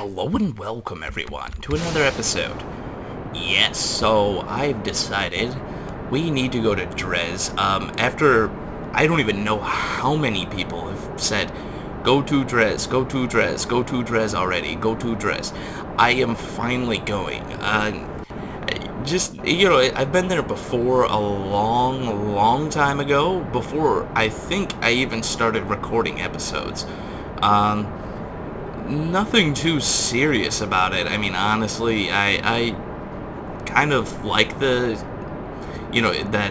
Hello and welcome everyone to another episode. Yes, so I've decided we need to go to Dres. After I don't even know how many people have said, go to Dres, go to Dres, go to Dres already, go to Dres. I am finally going. I've been there before a long time ago, before I think I even started recording episodes. Nothing too serious about it. I mean, honestly, I kind of like that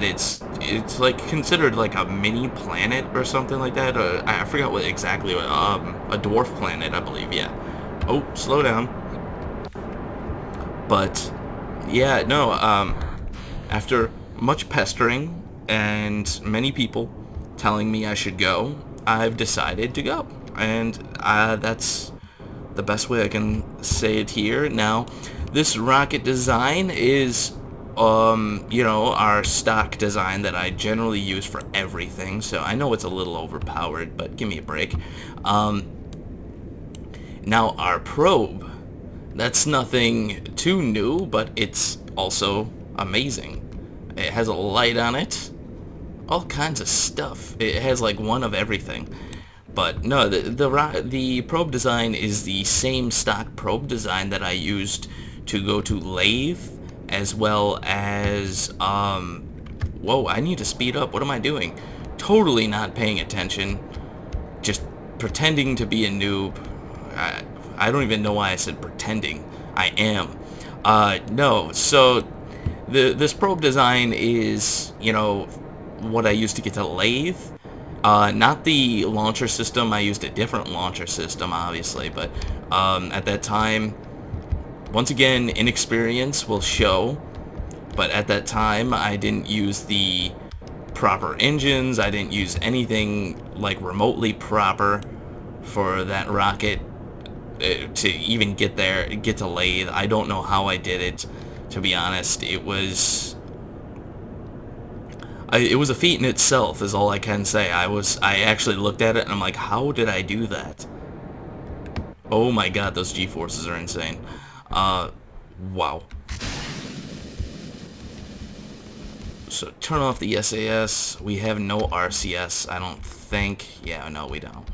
it's like considered like a mini planet or something like that. I forgot what exactly, a dwarf planet, I believe, yeah. Oh, slow down. But, yeah, no, after much pestering and many people telling me I should go, I've decided to go. And that's the best way I can say it here. Now, this rocket design is, our stock design that I generally use for everything, so I know it's a little overpowered, but give me a break. Now, our probe, that's nothing too new, but it's also amazing. It has a light on it, all kinds of stuff. It has like one of everything. But no, the probe design is the same stock probe design that I used to go to Lathe, as well as, whoa, I need to speed up. What am I doing? Totally not paying attention. Just pretending to be a noob. I don't even know why I said pretending. I am. No, so this probe design is, what I used to get to Lathe. Not the launcher system. I used a different launcher system, obviously, but at that time, once again, inexperience will show, but at that time, I didn't use the proper engines. I didn't use anything like remotely proper for that rocket to even get to Lathe. I don't know how I did it, to be honest. It was a feat in itself, is all I can say. I actually looked at it and I'm like, how did I do that? Oh my god, those G-forces are insane. Wow. So turn off the SAS. We have no RCS, I don't think. Yeah, no, we don't.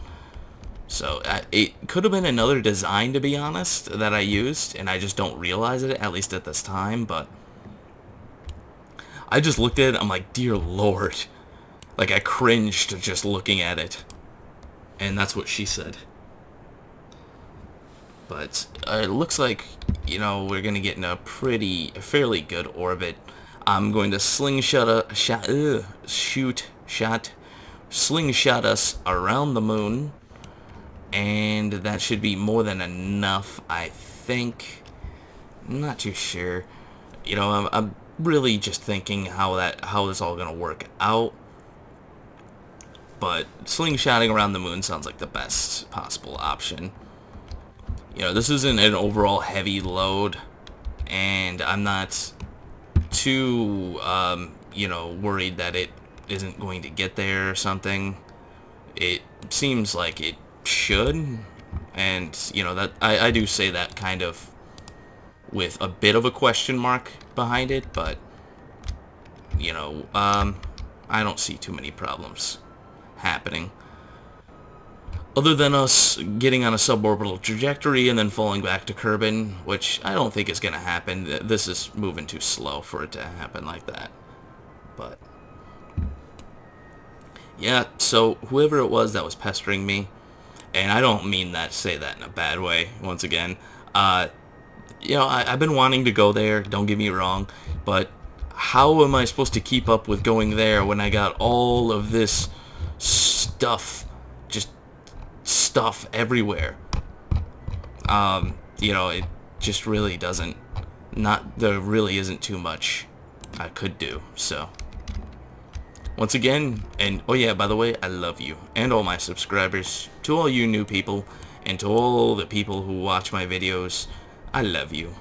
So it could have been another design, to be honest, that I used, and I just don't realize it, at least at this time, but I just looked at it, I'm like, dear lord. Like, I cringed just looking at it. And that's what she said. But it looks like, we're going to get in a fairly good orbit. I'm going to slingshot us around the moon. And that should be more than enough, I think. I'm not too sure. I'm really just thinking how this all gonna work out. But slingshotting around the moon sounds like the best possible option. This isn't an overall heavy load, and I'm not too worried that it isn't going to get there or something. It seems like it should, and that I do say that kind of with a bit of a question mark behind it, but I don't see too many problems happening, other than us getting on a suborbital trajectory and then falling back to Kerbin, which I don't think is going to happen. This is moving too slow for it to happen like that. But yeah, so whoever it was that was pestering me, and I don't mean that, say that in a bad way, once again, I've been wanting to go there, don't get me wrong, but how am I supposed to keep up with going there when I got all of this stuff, just stuff everywhere? It just really there really isn't too much I could do, so. Once again, and oh yeah, by the way, I love you, and all my subscribers, to all you new people, and to all the people who watch my videos, I love you,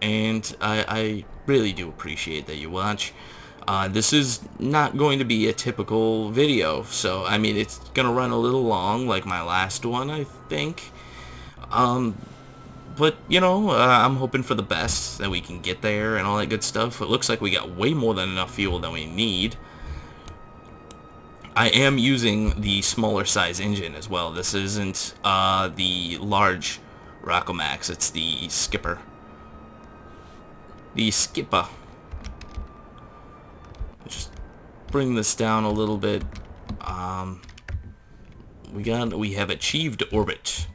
and I really do appreciate that you watch. This is not going to be a typical video, so, I mean, it's gonna run a little long, like my last one, I think. But, you know, I'm hoping for the best, that we can get there and all that good stuff. It looks like we got way more than enough fuel than we need. I am using the smaller size engine as well. This isn't the large Rockomax, it's the Skipper. The Skipper. Just bring this down a little bit. We have achieved orbit.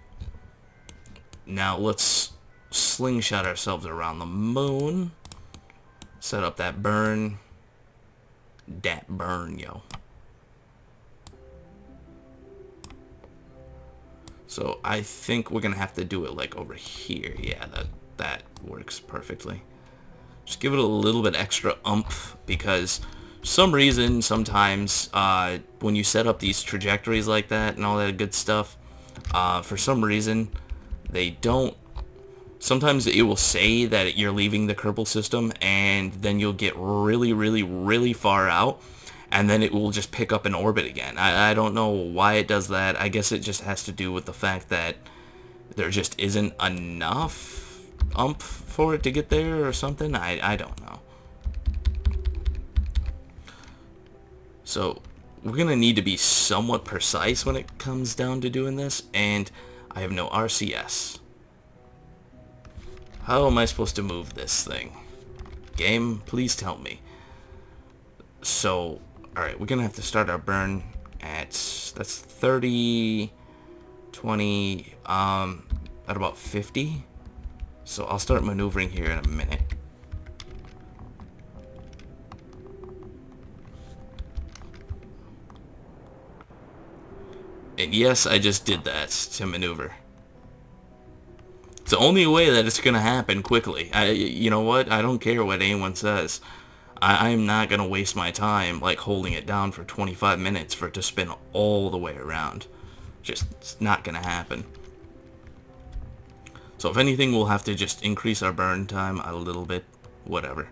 Now let's slingshot ourselves around the moon. Set up that burn. Dat burn, yo. So I think we're gonna have to do it like over here. Yeah, that works perfectly. Just give it a little bit extra oomph, because for some reason sometimes when you set up these trajectories like that and all that good stuff, for some reason they don't. Sometimes it will say that you're leaving the Kerbal system, and then you'll get really, really, really far out, and then it will just pick up in orbit again. I don't know why it does that. I guess it just has to do with the fact that there just isn't enough oomph for it to get there or something. I don't know. So we're going to need to be somewhat precise when it comes down to doing this, and I have no RCS. How am I supposed to move this thing? Game, please tell me. So, alright, we're going to have to start our burn at, that's 30, 20, at about 50. So I'll start maneuvering here in a minute. And yes, I just did that to maneuver. It's the only way that it's going to happen quickly. You know what? I don't care what anyone says. I'm not going to waste my time like holding it down for 25 minutes for it to spin all the way around. Just, it's not going to happen. So if anything, we'll have to just increase our burn time a little bit. Whatever.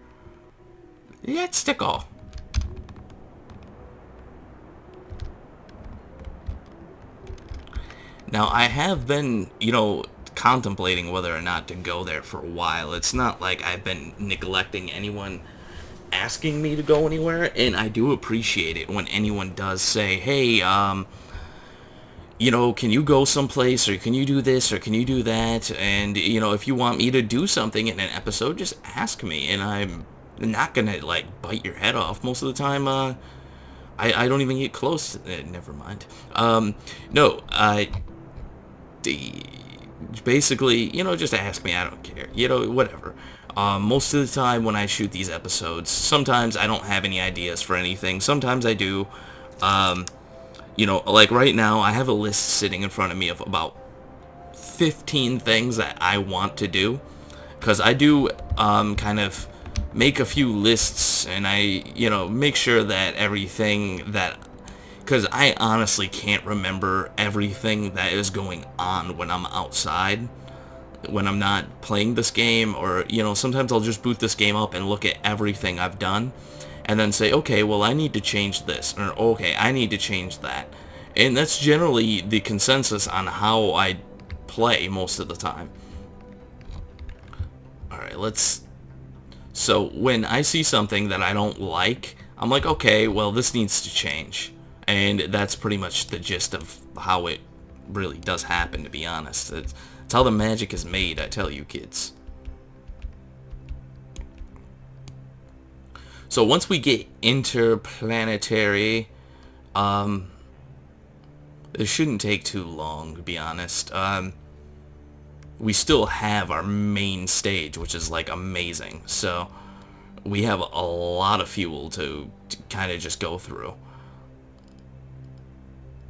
Let's stick all. Now, I have been, you know, contemplating whether or not to go there for a while. It's not like I've been neglecting anyone asking me to go anywhere, and I do appreciate it when anyone does say, hey, you know, can you go someplace, or can you do this, or can you do that? And, you know, if you want me to do something in an episode, just ask me, and I'm not gonna, like, bite your head off. Most of the time, I don't even get close. Never mind. No, basically, you know, just ask me. I don't care. You know, whatever. Most of the time when I shoot these episodes, sometimes I don't have any ideas for anything. Sometimes I do. You know, like right now, I have a list sitting in front of me of about 15 things that I want to do. Because I do kind of make a few lists, and I, you know, make sure that everything that... Because I honestly can't remember everything that is going on when I'm outside, when I'm not playing this game, or, you know, sometimes I'll just boot this game up and look at everything I've done, and then say, okay, well, I need to change this, or, okay, I need to change that. And that's generally the consensus on how I play most of the time. Alright, let's... So, when I see something that I don't like, I'm like, okay, well, this needs to change. And that's pretty much the gist of how it really does happen, to be honest. It's how the magic is made, I tell you, kids. So once we get interplanetary, it shouldn't take too long, to be honest. We still have our main stage, which is, like, amazing. So we have a lot of fuel to kind of just go through.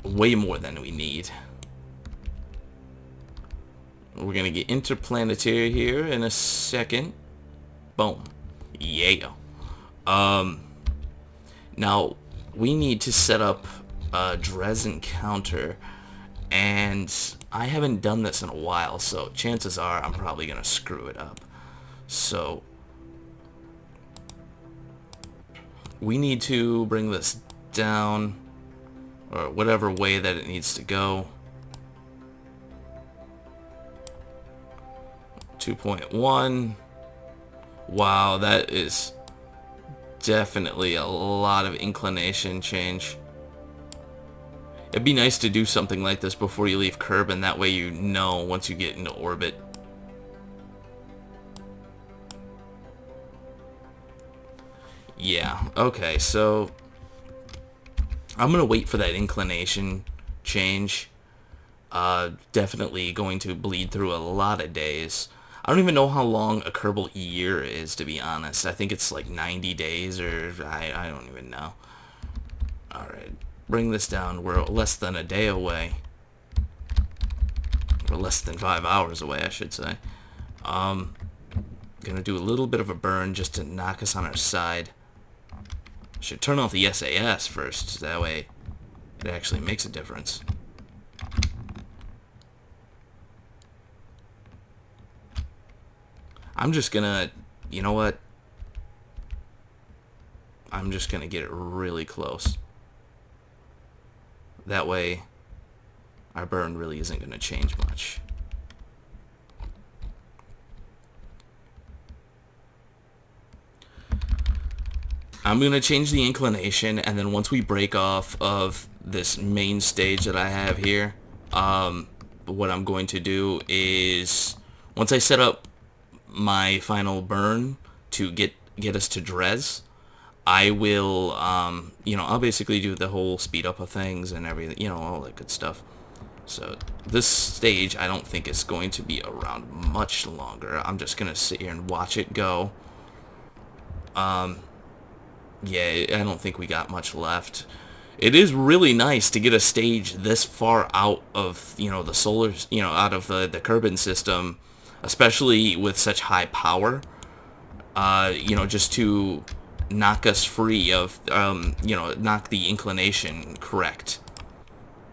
Way more than we need. We're gonna get interplanetary here in a second. Boom. Yeah. Now we need to set up a Dres encounter, and I haven't done this in a while, so chances are I'm probably gonna screw it up. So we need to bring this down, or whatever way that it needs to go. 2.1. Wow, that is definitely a lot of inclination change. It'd be nice to do something like this before you leave Kerbin, that way you know once you get into orbit. Yeah, okay, so I'm gonna wait for that inclination change. Definitely going to bleed through a lot of days. I don't even know how long a Kerbal year is, to be honest. I think it's like 90 days, or I don't even know. Alright, bring this down. We're less than a day away. We're less than 5 hours away, I should say. Gonna do a little bit of a burn just to knock us on our side. Should turn off the SAS first, that way it actually makes a difference. I'm just gonna, you know what? I'm just gonna get it really close. That way, our burn really isn't gonna change much. I'm gonna change the inclination, and then once we break off of this main stage that I have here, what I'm going to do is, once I set up my final burn to get us to Dres, I will, you know, I'll basically do the whole speed up of things and everything, you know, all that good stuff. So this stage I don't think is going to be around much longer. I'm just gonna sit here and watch it go. Yeah, I don't think we got much left. It is really nice to get a stage this far out of, you know, the solar, you know, out of the Kerbin system, especially with such high power. You know, just to knock us free of, you know, knock the inclination correct.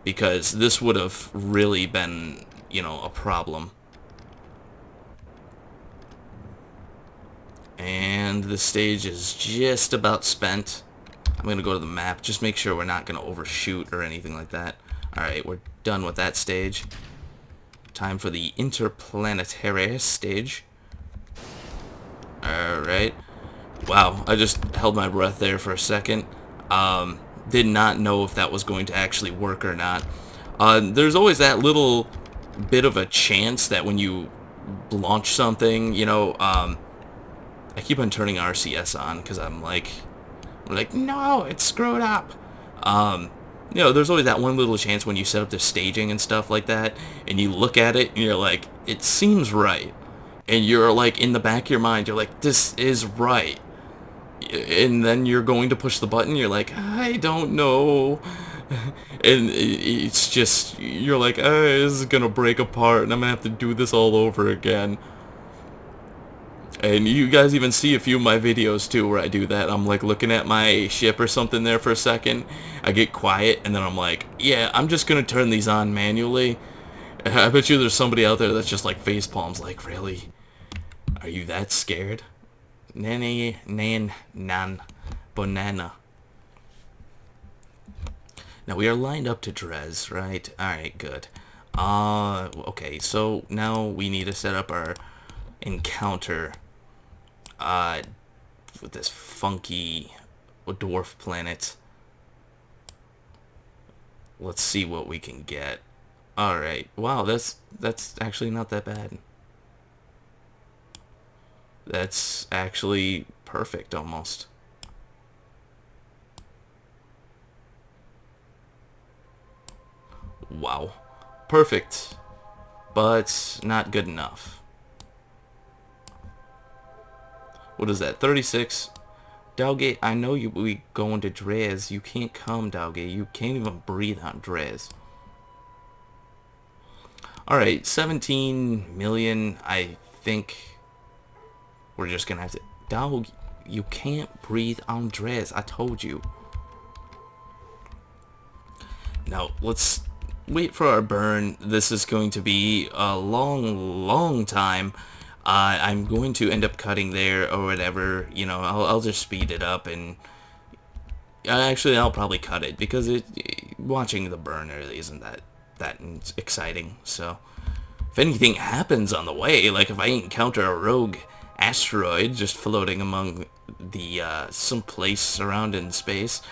Because this would have really been, you know, a problem. And the stage is just about spent. I'm going to go to the map, just make sure we're not going to overshoot or anything like that. Alright, we're done with that stage. Time for the interplanetary stage. Alright. Wow, I just held my breath there for a second. Did not know if that was going to actually work or not. There's always that little bit of a chance that when you launch something, you know, I keep on turning RCS on because I'm like, no, it's screwed up. You know, there's always that one little chance when you set up the staging and stuff like that, and you look at it, and you're like, it seems right. And you're like, in the back of your mind, you're like, this is right. And then you're going to push the button, you're like, I don't know. And it's just, you're like, this is gonna break apart, and I'm gonna have to do this all over again. And you guys even see a few of my videos too where I do that. I'm like looking at my ship or something there for a second. I get quiet and then I'm like, yeah, I'm just going to turn these on manually. I bet you there's somebody out there that's just like face palms like, really? Are you that scared? Nanny, nan, nan, banana. Now we are lined up to Dres, right? Alright, good. Okay, so now we need to set up our encounter with this funky dwarf planet. Let's see what we can get. Alright, wow, that's actually not that bad. That's actually perfect, almost. Wow. Perfect, but not good enough. What is that, 36? Dowgate, I know we going to Dres. You can't come, Dowgate. You can't even breathe on Dres. Alright, 17 million. I think we're just gonna have to... Dowg, you can't breathe on Dres. I told you. Now, let's wait for our burn. This is going to be a long time. I'm going to end up cutting there or whatever, you know, I'll just speed it up, and actually I'll probably cut it because watching the burn really isn't that exciting. So if anything happens on the way, like if I encounter a rogue asteroid just floating among the someplace around in space,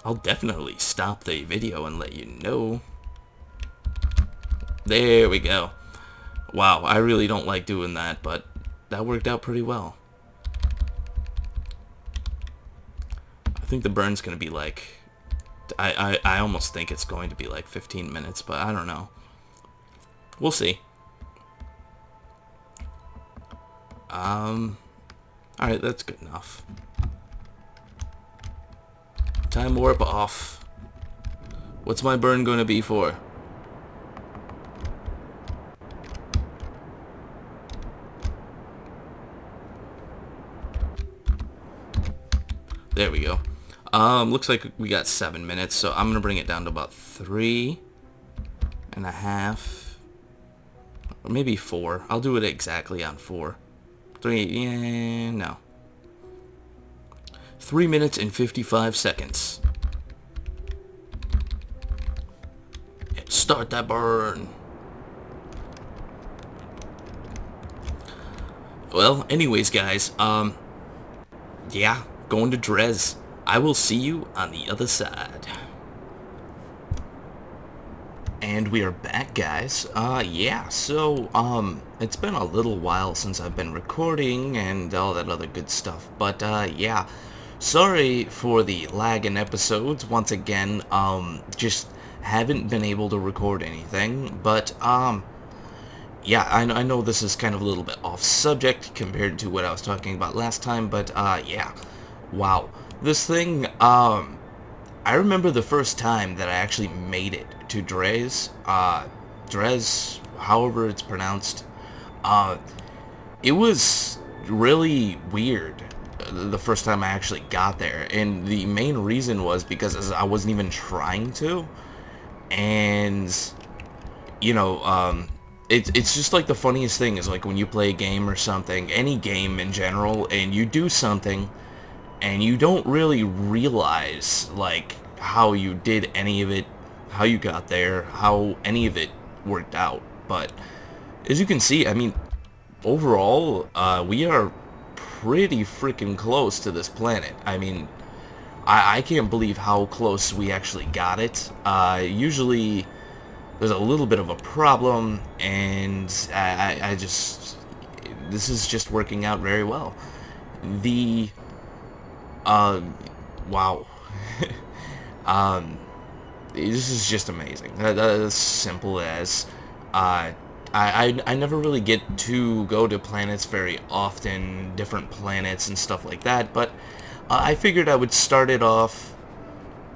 I'll definitely stop the video and let you know. There we go. Wow, I really don't like doing that, but that worked out pretty well. I think the burn's gonna be like, I almost think it's going to be like 15 minutes, but I don't know. We'll see. Alright, that's good enough. Time warp off. What's my burn going to be for? There we go. Looks like we got 7 minutes, so I'm gonna bring it down to about 3.5, or maybe 4. I'll do it exactly on 4. 3, yeah, no. 3 minutes and 55 seconds. Start that burn. Well, anyways, guys, yeah, going to Dres. I will see you on the other side. And we are back, guys. Yeah, so, it's been a little while since I've been recording and all that other good stuff, but, yeah, sorry for the lag in episodes. Once again, just haven't been able to record anything, but, yeah, I know this is kind of a little bit off subject compared to what I was talking about last time, but, yeah, wow. This thing, I remember the first time that I actually made it to Dres, Dres, however it's pronounced. It was really weird the first time I actually got there, and the main reason was because I wasn't even trying to, and, you know, it's just like the funniest thing is like when you play a game or something, any game in general, and you do something, and you don't really realize, like, how you did any of it, how you got there, how any of it worked out. But as you can see, I mean, overall, we are pretty freaking close to this planet. I mean, I can't believe how close we actually got it. Usually there's a little bit of a problem, and I just, this is just working out very well. The wow. This is just amazing. That's simple as, I never really get to go to planets very often, different planets and stuff like that, but I figured I would start it off,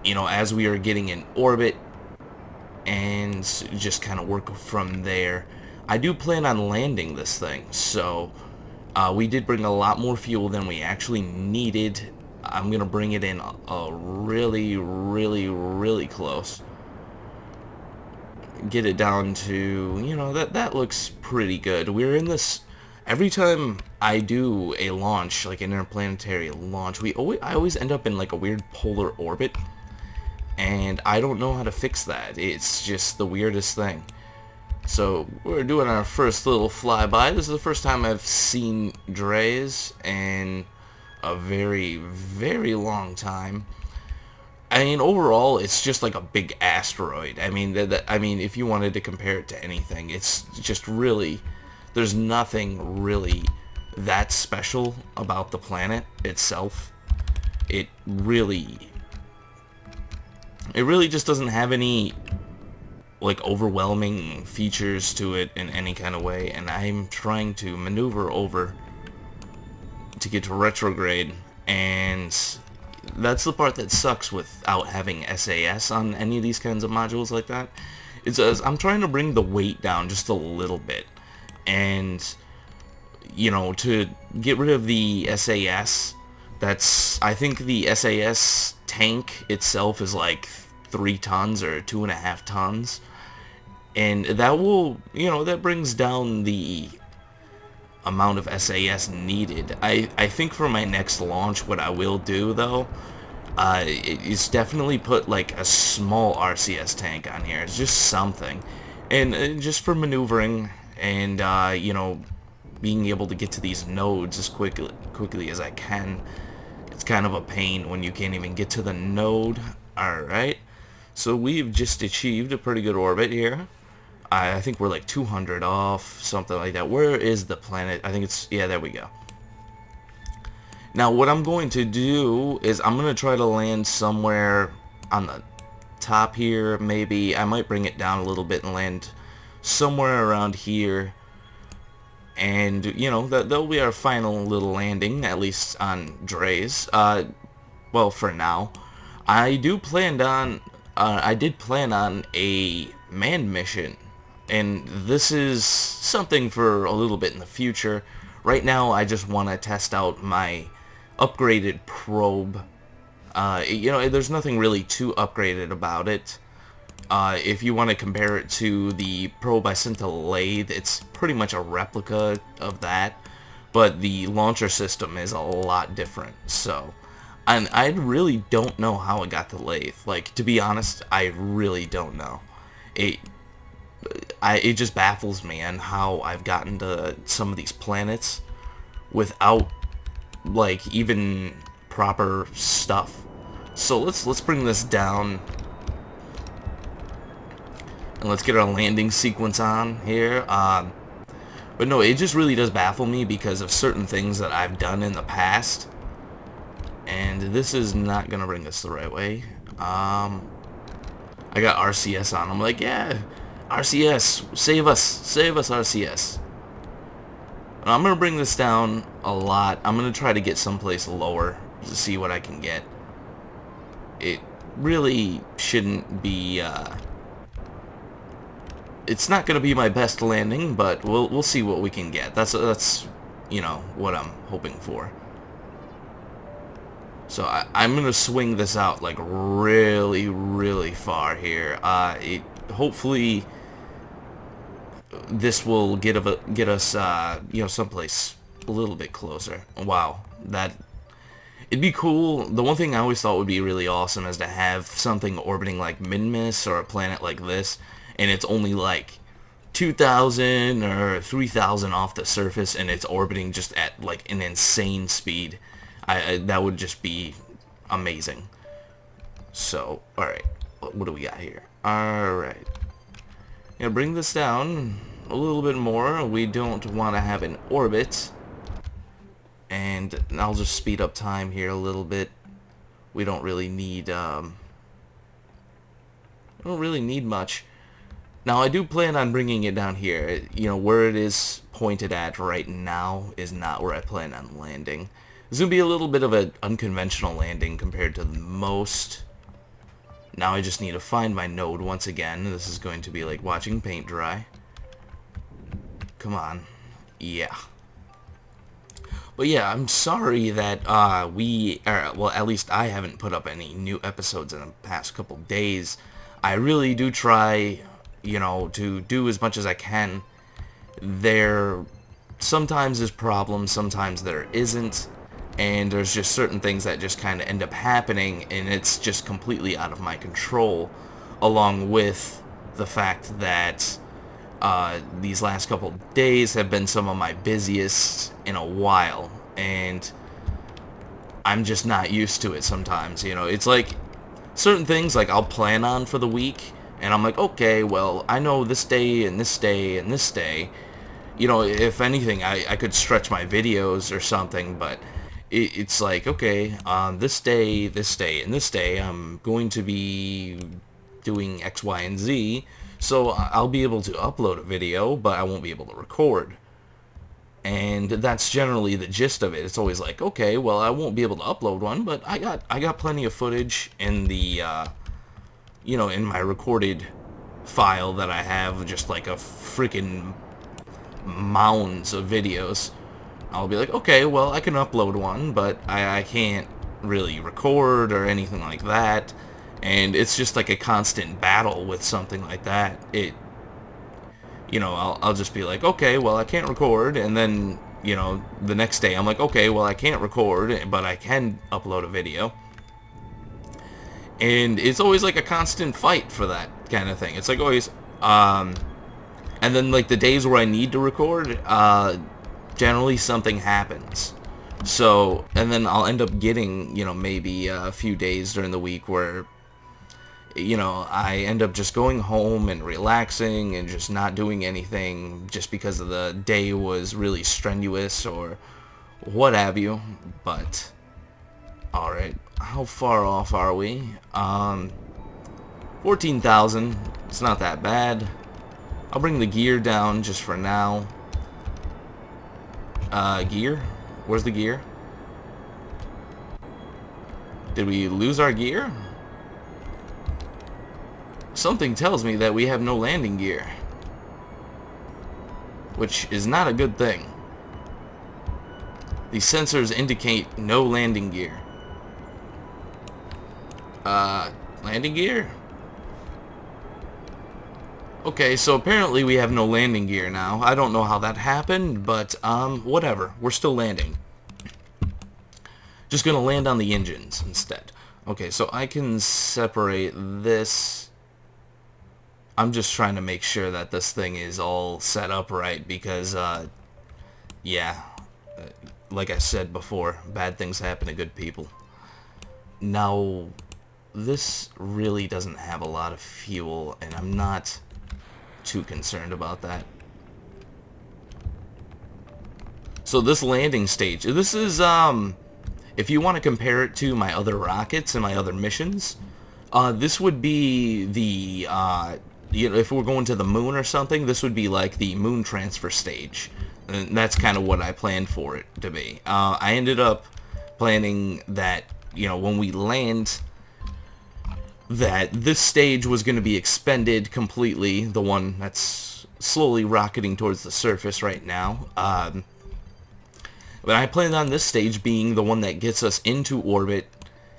you know, as we are getting in orbit, and just kind of work from there. I do plan on landing this thing, so we did bring a lot more fuel than we actually needed. I'm gonna bring it in really, really, really close. Get it down to, you know, that looks pretty good. We're in this, every time I do a launch, like an interplanetary launch, I always end up in like a weird polar orbit, and I don't know how to fix that. It's just the weirdest thing. So we're doing our first little flyby. This is the first time I've seen Dres in a very, very long time. I mean, overall, it's just like a big asteroid. I mean, I mean, if you wanted to compare it to anything, it's just really, there's nothing really that special about the planet itself. It really just doesn't have any, like, overwhelming features to it in any kind of way, and I'm trying to maneuver over to get to retrograde, and that's the part that sucks without having SAS on any of these kinds of modules like that. It's I'm trying to bring the weight down just a little bit, and, you know, to get rid of the SAS, that's, I think the SAS tank itself is like 3 tons or 2.5 tons, and that will, you know, that brings down the amount of SAS needed. I think for my next launch, what I will do though, is definitely put like a small RCS tank on here. It's just something, and just for maneuvering, and you know, being able to get to these nodes as quickly as I can. It's kind of a pain when you can't even get to the node. Alright, so we've just achieved a pretty good orbit here. I think we're like 200 off, something like that. Where is the planet? I think it's, yeah, there we go. Now what I'm going to do is I'm going to try to land somewhere on the top here. Maybe I might bring it down a little bit and land somewhere around here. And, you know, that'll be our final little landing, at least on Dres. Well, for now. I did plan on a manned mission, and this is something for a little bit in the future. Right now, I just want to test out my upgraded probe. You know, there's nothing really too upgraded about it. If you want to compare it to the probe I sent to Lathe, it's pretty much a replica of that, but the launcher system is a lot different. So, and I really don't know how it got to Lathe. Like, to be honest, I really don't know. It just baffles me on how I've gotten to some of these planets without, like, even proper stuff. So let's bring this down. And let's get our landing sequence on here. But no, it just really does baffle me because of certain things that I've done in the past. And this is not going to bring us the right way. I got RCS on. I'm like, yeah, RCS, save us, RCS. And I'm going to bring this down a lot. I'm going to try to get someplace lower to see what I can get. It really shouldn't be... it's not going to be my best landing, but we'll see what we can get. That's you know, what I'm hoping for. So I'm going to swing this out like really far here. Hopefully this will get us you know, someplace a little bit closer. Wow, it'd be cool. The one thing I always thought would be really awesome is to have something orbiting like Minmus or a planet like this, and it's only like 2,000 or 3,000 off the surface, and it's orbiting just at like an insane speed. That would just be amazing. So, alright, what do we got here? Alright, gonna bring this down a little bit more. We don't want to have an orbit, and I'll just speed up time here a little bit. We don't really need much. Now, I do plan on bringing it down here. You know, where it is pointed at right now is not where I plan on landing. It's going to be a little bit of an unconventional landing compared to most. Now I just need to find my node once again. This is going to be like watching paint dry. Come on. Yeah. But yeah, I'm sorry that well, at least I haven't put up any new episodes in the past couple days. I really do try, you know, to do as much as I can. There sometimes is problems, sometimes there isn't, and there's just certain things that just kind of end up happening, and it's just completely out of my control, along with the fact that these last couple days have been some of my busiest in a while, and I'm just not used to it sometimes. You know, it's like certain things like I'll plan on for the week, and I'm like, okay, well, I know this day and this day and this day. You know, if anything, I could stretch my videos or something, but it's like, okay, on this day, and this day, I'm going to be doing X, Y, and Z, so I'll be able to upload a video, but I won't be able to record. And that's generally the gist of it. It's always like, okay, well, I won't be able to upload one, but I got plenty of footage in the you know, in my recorded file that I have, just like a freaking mounds of videos. I'll be like, okay, well, I can upload one, but I can't really record or anything like that. And it's just like a constant battle with something like that. You know, I'll just be like, okay, well, I can't record, and then, you know, the next day I'm like, okay, well, I can't record, but I can upload a video. And it's always like a constant fight for that kind of thing. It's like always, And then, like, the days where I need to record, generally something happens. So, and then I'll end up getting, you know, maybe a few days during the week where, you know, I end up just going home and relaxing and just not doing anything just because of the day was really strenuous or what have you. But, alright, how far off are we? 14,000, it's not that bad. I'll bring the gear down just for now. Gear? Where's the gear? Did we lose our gear? Something tells me that we have no landing gear, which is not a good thing. These sensors indicate no landing gear. Landing gear? Okay, so apparently we have no landing gear now. I don't know how that happened, but, whatever. We're still landing. Just gonna land on the engines instead. Okay, so I can separate this. I'm just trying to make sure that this thing is all set up right because, yeah, like I said before, bad things happen to good people. Now, this really doesn't have a lot of fuel, and I'm not too concerned about that. So this landing stage, this is, if you want to compare it to my other rockets and my other missions, this would be the, you know, if we're going to the moon or something, this would be like the moon transfer stage. And that's kind of what I planned for it to be. I ended up planning that, you know, when we land, that this stage was going to be expended completely, the one that's slowly rocketing towards the surface right now. But I planned on this stage being the one that gets us into orbit.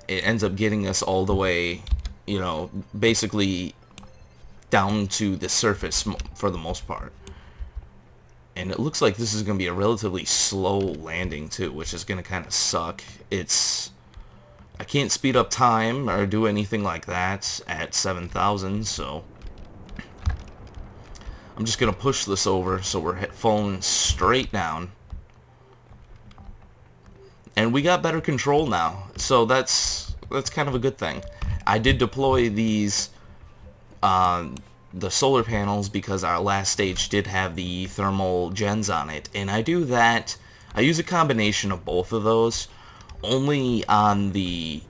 It ends up getting us all the way, you know, basically down to the surface for the most part. And it looks like this is going to be a relatively slow landing too, which is going to kind of suck. I can't speed up time or do anything like that at 7,000, so I'm just going to push this over so we're falling straight down. And we got better control now, so that's kind of a good thing. I did deploy these, the solar panels, because our last stage did have the thermal gens on it, and I do that, I use a combination of both of those, only on the,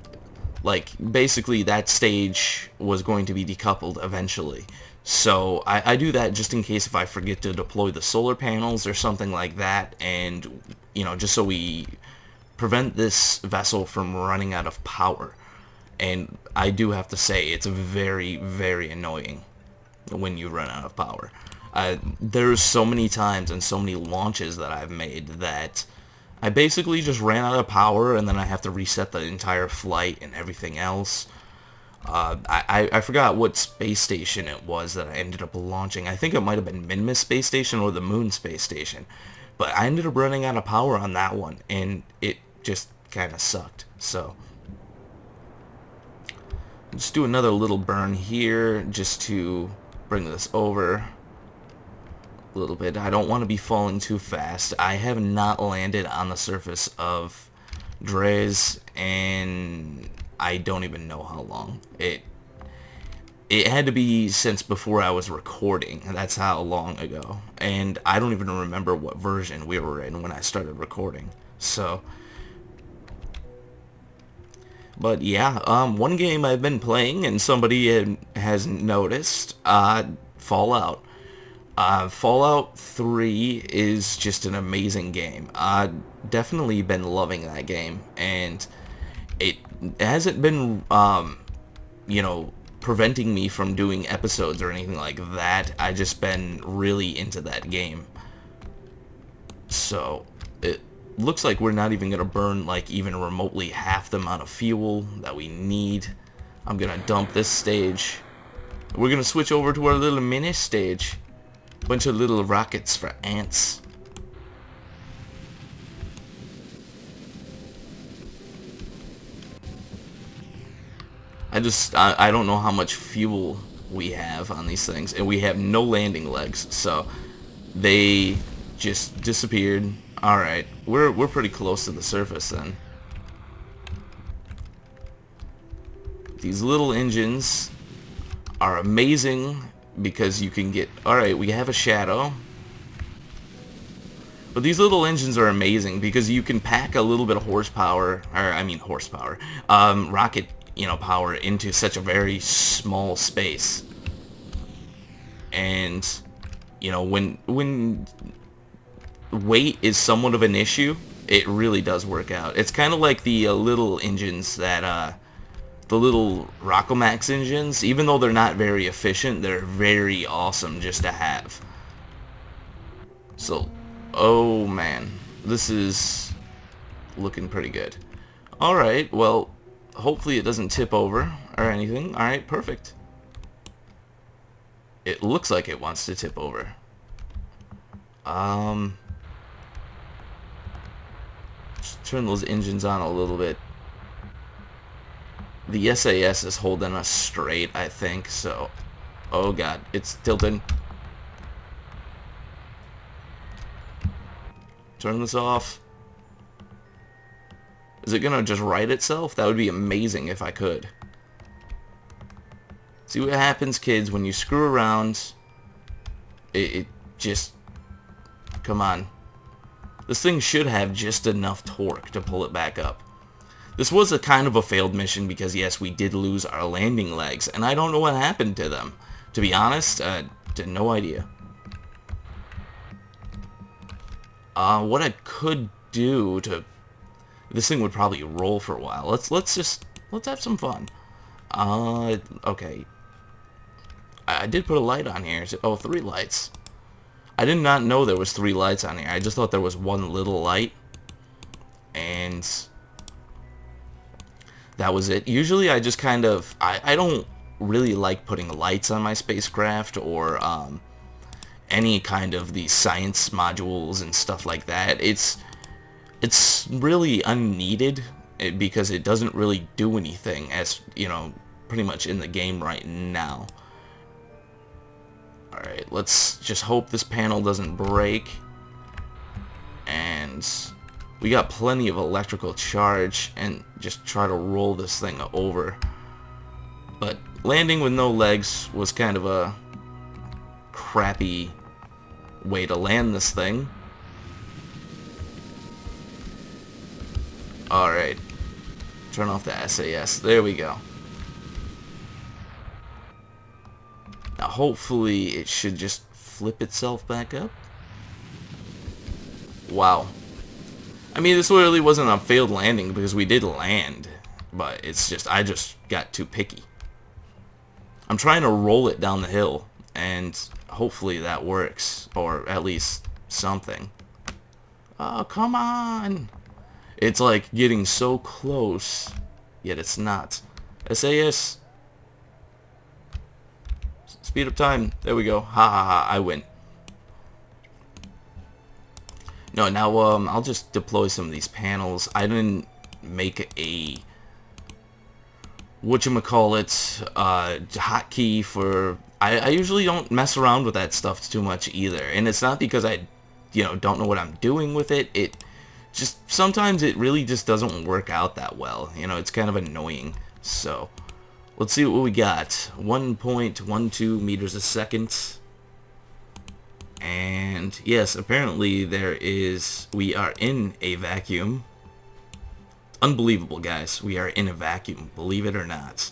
like, basically that stage was going to be decoupled eventually. So I do that just in case if I forget to deploy the solar panels or something like that, and, you know, just so we prevent this vessel from running out of power. And I do have to say, it's very, very annoying when you run out of power. There's so many times and so many launches that I've made that I basically just ran out of power, and then I have to reset the entire flight and everything else. I forgot what space station it was that I ended up launching. I think it might have been Minmus Space Station or the Moon Space Station. But I ended up running out of power on that one, and it just kind of sucked. So let's do another little burn here just to bring this over a little bit. I don't want to be falling too fast. I have not landed on the surface of Dres, and I don't even know how long. It had to be since before I was recording. That's how long ago. And I don't even remember what version we were in when I started recording. So, but yeah, one game I've been playing and somebody has noticed, Fallout. Fallout 3 is just an amazing game. I've definitely been loving that game, and it hasn't been, you know, preventing me from doing episodes or anything like that. I just been really into that game. So, it looks like we're not even going to burn, like, even remotely half the amount of fuel that we need. I'm going to dump this stage. We're going to switch over to our little mini stage. Bunch of little rockets for ants. I don't know how much fuel we have on these things, and we have no landing legs, so they just disappeared. Alright, we're pretty close to the surface then. These little engines are amazing because you can get... Alright, we have a shadow. But these little engines are amazing because you can pack a little bit of horsepower, or I mean horsepower, rocket, power into such a very small space. And, when weight is somewhat of an issue, it really does work out. It's kind of like the little engines that, the little Rockomax engines, even though they're not very efficient, they're very awesome just to have. So, oh man, this is looking pretty good. Alright, well, hopefully it doesn't tip over or anything. Alright, perfect. It looks like it wants to tip over. Just turn those engines on a little bit. The SAS is holding us straight, I think, so... Oh god, it's tilting. Turn this off. Is it gonna just right itself? That would be amazing if I could. See what happens, kids, when you screw around. It just... Come on. This thing should have just enough torque to pull it back up. This was a kind of a failed mission because, yes, we did lose our landing legs, and I don't know what happened to them. To be honest, no idea. What I could do to... This thing would probably roll for a while. Let's have some fun. Okay. I did put a light on here. Oh, 3 lights. I did not know there was 3 lights on here. I just thought there was one little light. And... that was it. Usually I just kind of... I don't really like putting lights on my spacecraft or any kind of these science modules and stuff like that. It's really unneeded because it doesn't really do anything, as pretty much in the game right now. Alright, let's just hope this panel doesn't break. And... we got plenty of electrical charge, and just try to roll this thing over. But landing with no legs was kind of a crappy way to land this thing. Alright. Turn off the SAS. There we go. Now hopefully it should just flip itself back up. Wow. I mean, this really wasn't a failed landing because we did land, but it's just, I just got too picky. I'm trying to roll it down the hill, and hopefully that works, or at least something. Oh, come on! It's like getting so close, yet it's not. SAS! Speed up time. There we go. Ha ha ha, I win. No, now I'll just deploy some of these panels. I didn't make a whatchamacallit hotkey for... I usually don't mess around with that stuff too much either. And it's not because I don't know what I'm doing with it. It just sometimes it really just doesn't work out that well. It's kind of annoying. So let's see what we got. 1.12 meters a second. And yes, apparently we are in a vacuum. Unbelievable, guys. We are in a vacuum, believe it or not.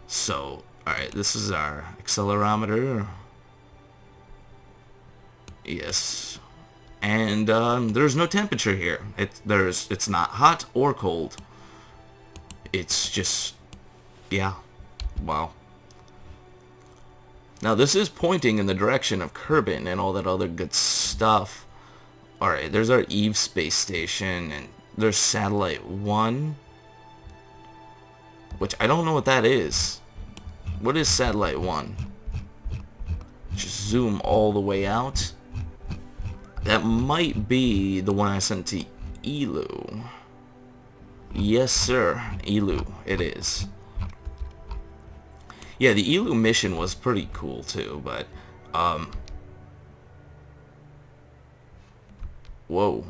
So, alright, this is our accelerometer. Yes. And there's no temperature here. It's not hot or cold. It's just, yeah, wow. Now this is pointing in the direction of Kerbin and all that other good stuff. Alright, there's our Eve space station, and there's satellite 1. Which I don't know what that is. What is satellite 1? Just zoom all the way out. That might be the one I sent to Elu. Yes sir, Elu, it is. Yeah, the Elu mission was pretty cool too, but whoa.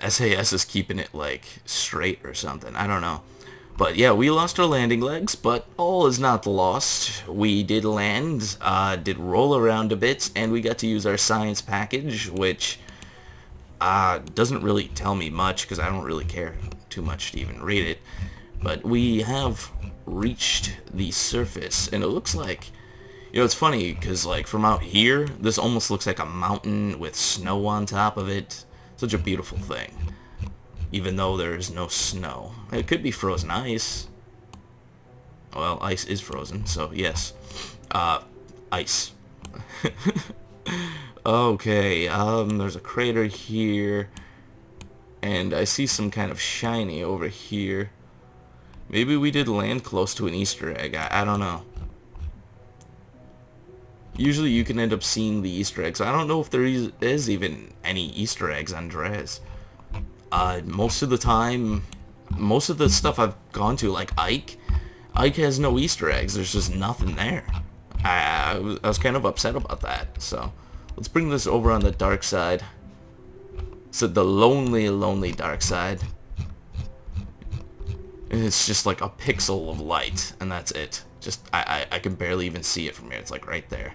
SAS is keeping it like straight or something. I don't know. But yeah, we lost our landing legs, but all is not lost. We did land, did roll around a bit, and we got to use our science package, which doesn't really tell me much because I don't really care too much to even read it. But we have reached the surface, and it looks like, you know, it's funny because like from out here, this almost looks like a mountain with snow on top of it. Such a beautiful thing, even though there is no snow. It could be frozen ice. Well, ice is frozen, so yes. Ice. Okay, there's a crater here, and I see some kind of shiny over here. Maybe we did land close to an Easter egg. I don't know. Usually you can end up seeing the Easter eggs. I don't know if there is even any Easter eggs on Dres. Most of the time, most of the stuff I've gone to, like Ike has no Easter eggs. There's just nothing there. I was kind of upset about that. So let's bring this over on the dark side. So the lonely, lonely dark side. And it's just like a pixel of light, and that's it. Just I can barely even see it from here. It's like right there.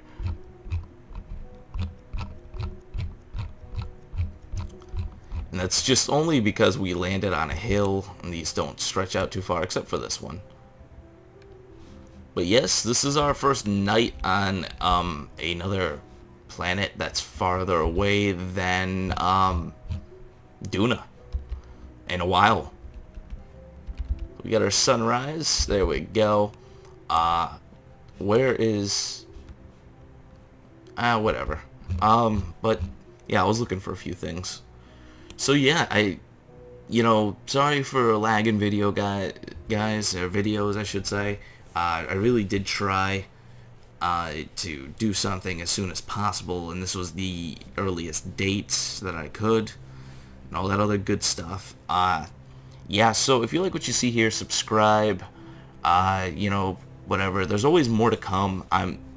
And that's just only because we landed on a hill, and these don't stretch out too far, except for this one. But yes, this is our first night on another planet that's farther away than Duna in a while. We got our sunrise. There we go. Where is... whatever. But yeah, I was looking for a few things. So yeah, you know, sorry for lagging guys, or videos, I should say. I really did try to do something as soon as possible, and this was the earliest dates that I could, and all that other good stuff. Yeah, so if you like what you see here, subscribe, you know, whatever. There's always more to come.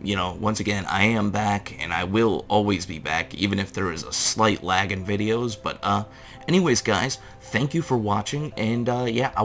You know, once again, I am back, and I will always be back, even if there is a slight lag in videos. But anyways, guys, thank you for watching, and yeah,